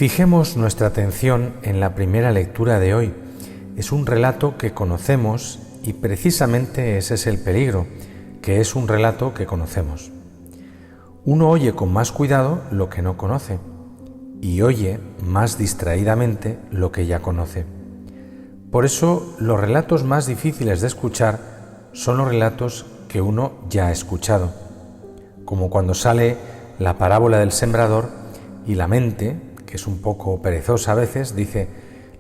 Fijemos nuestra atención en la primera lectura de hoy. Es un relato que conocemos y precisamente ese es el peligro, que es un relato que conocemos. Uno oye con más cuidado lo que no conoce y oye más distraídamente lo que ya conoce. Por eso los relatos más difíciles de escuchar son los relatos que uno ya ha escuchado, como cuando sale la parábola del sembrador y la mente, que es un poco perezosa a veces, dice: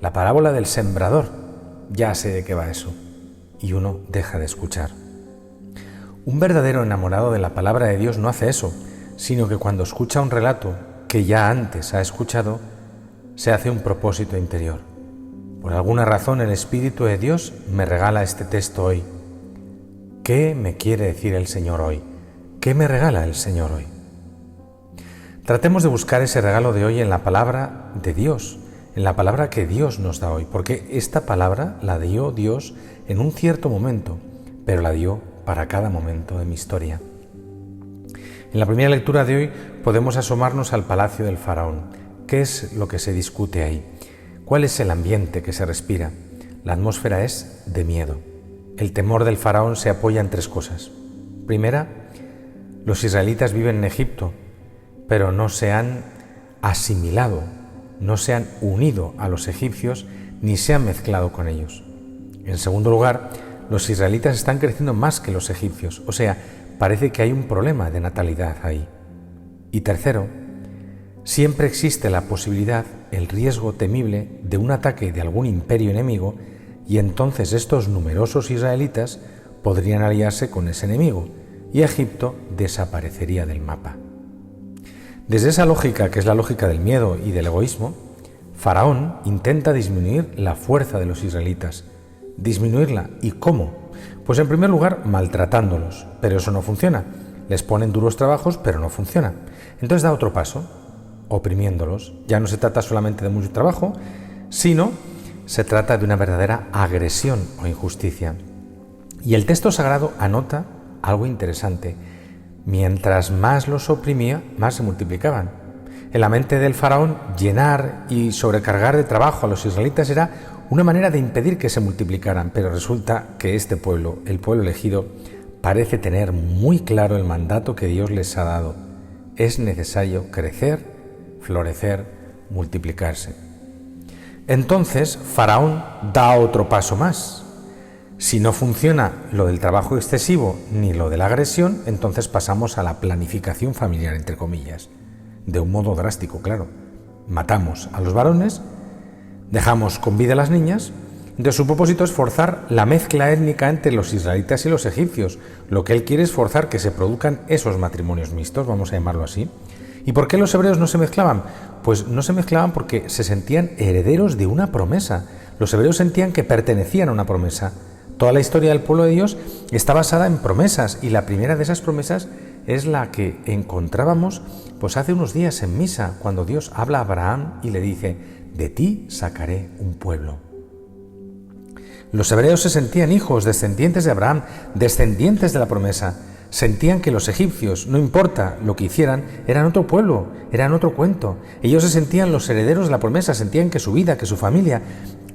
la parábola del sembrador, ya sé de qué va eso, y uno deja de escuchar. Un verdadero enamorado de la palabra de Dios no hace eso, sino que cuando escucha un relato que ya antes ha escuchado, se hace un propósito interior. Por alguna razón el Espíritu de Dios me regala este texto hoy. ¿Qué me quiere decir el Señor hoy? ¿Qué me regala el Señor hoy? Tratemos de buscar ese regalo de hoy en la palabra de Dios, en la palabra que Dios nos da hoy, porque esta palabra la dio Dios en un cierto momento, pero la dio para cada momento de mi historia. En la primera lectura de hoy podemos asomarnos al palacio del faraón. ¿Qué es lo que se discute ahí? ¿Cuál es el ambiente que se respira? La atmósfera es de miedo. El temor del faraón se apoya en tres cosas. Primera, los israelitas viven en Egipto, pero no se han asimilado, no se han unido a los egipcios ni se han mezclado con ellos. En segundo lugar, los israelitas están creciendo más que los egipcios, o sea, parece que hay un problema de natalidad ahí. Y tercero, siempre existe la posibilidad, el riesgo temible de un ataque de algún imperio enemigo y entonces estos numerosos israelitas podrían aliarse con ese enemigo y Egipto desaparecería del mapa. Desde esa lógica, que es la lógica del miedo y del egoísmo, Faraón intenta disminuir la fuerza de los israelitas. ¿Disminuirla? ¿Y cómo? Pues en primer lugar, maltratándolos, pero eso no funciona. Les ponen duros trabajos, pero no funciona. Entonces da otro paso, oprimiéndolos. Ya no se trata solamente de mucho trabajo, sino se trata de una verdadera agresión o injusticia. Y el texto sagrado anota algo interesante. Mientras más los oprimía, más se multiplicaban. En la mente del faraón, llenar y sobrecargar de trabajo a los israelitas era una manera de impedir que se multiplicaran, pero resulta que este pueblo, el pueblo elegido, parece tener muy claro el mandato que Dios les ha dado. Es necesario crecer, florecer, multiplicarse. Entonces, Faraón da otro paso más. Si no funciona lo del trabajo excesivo ni lo de la agresión, entonces pasamos a la planificación familiar, entre comillas. De un modo drástico, claro. Matamos a los varones, dejamos con vida a las niñas. Entonces su propósito es forzar la mezcla étnica entre los israelitas y los egipcios. Lo que él quiere es forzar que se produzcan esos matrimonios mixtos, vamos a llamarlo así. ¿Y por qué los hebreos no se mezclaban? Pues no se mezclaban porque se sentían herederos de una promesa. Los hebreos sentían que pertenecían a una promesa. Toda la historia del pueblo de Dios está basada en promesas y la primera de esas promesas es la que encontrábamos pues hace unos días en misa, cuando Dios habla a Abraham y le dice: de ti sacaré un pueblo. Los hebreos se sentían hijos, descendientes de Abraham, descendientes de la promesa. Sentían que los egipcios, no importa lo que hicieran, eran otro pueblo, eran otro cuento. Ellos se sentían los herederos de la promesa, sentían que su vida, que su familia,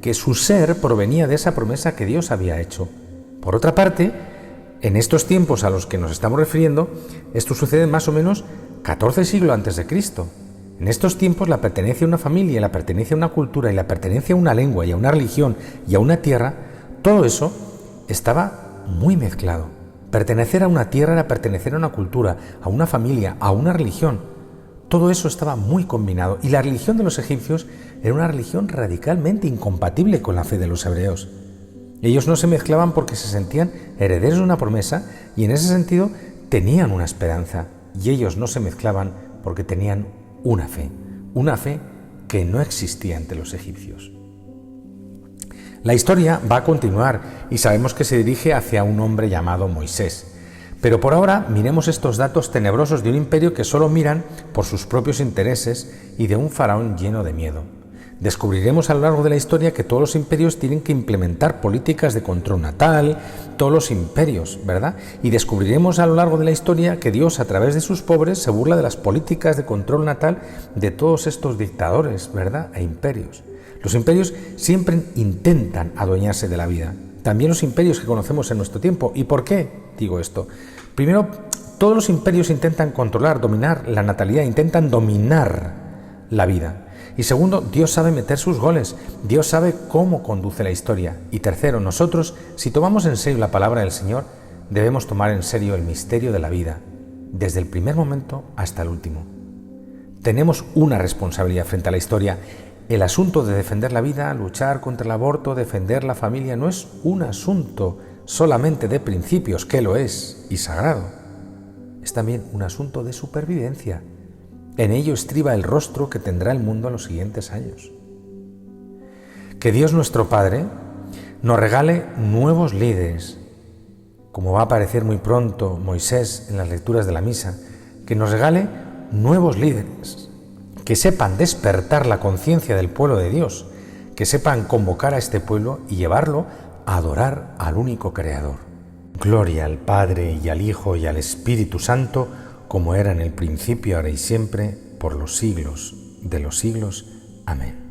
que su ser provenía de esa promesa que Dios había hecho. Por otra parte, en estos tiempos a los que nos estamos refiriendo, esto sucede más o menos 14 siglos antes de Cristo. En estos tiempos la pertenencia a una familia, la pertenencia a una cultura y la pertenencia a una lengua y a una religión y a una tierra, todo eso estaba muy mezclado. Pertenecer a una tierra era pertenecer a una cultura, a una familia, a una religión. Todo eso estaba muy combinado y la religión de los egipcios era una religión radicalmente incompatible con la fe de los hebreos. Ellos no se mezclaban porque se sentían herederos de una promesa y en ese sentido tenían una esperanza, y ellos no se mezclaban porque tenían una fe que no existía entre los egipcios. La historia va a continuar y sabemos que se dirige hacia un hombre llamado Moisés. Pero por ahora miremos estos datos tenebrosos de un imperio que solo miran por sus propios intereses y de un faraón lleno de miedo. Descubriremos a lo largo de la historia que todos los imperios tienen que implementar políticas de control natal, todos los imperios, ¿verdad? Y descubriremos a lo largo de la historia que Dios, a través de sus pobres, se burla de las políticas de control natal de todos estos dictadores, ¿verdad? E imperios. Los imperios siempre intentan adueñarse de la vida. También los imperios que conocemos en nuestro tiempo. ¿Y por qué digo esto? Primero, todos los imperios intentan controlar, dominar la natalidad, intentan dominar la vida. Y segundo, Dios sabe meter sus goles, Dios sabe cómo conduce la historia. Y tercero, nosotros, si tomamos en serio la palabra del Señor, debemos tomar en serio el misterio de la vida, desde el primer momento hasta el último. Tenemos una responsabilidad frente a la historia. El asunto de defender la vida, luchar contra el aborto, defender la familia, no es un asunto solamente de principios, que lo es, y sagrado. Es también un asunto de supervivencia. En ello estriba el rostro que tendrá el mundo en los siguientes años. Que Dios nuestro Padre nos regale nuevos líderes, como va a aparecer muy pronto Moisés en las lecturas de la misa, que nos regale nuevos líderes, que sepan despertar la conciencia del pueblo de Dios, que sepan convocar a este pueblo y llevarlo a adorar al único Creador. Gloria al Padre y al Hijo y al Espíritu Santo, como era en el principio, ahora y siempre, por los siglos de los siglos. Amén.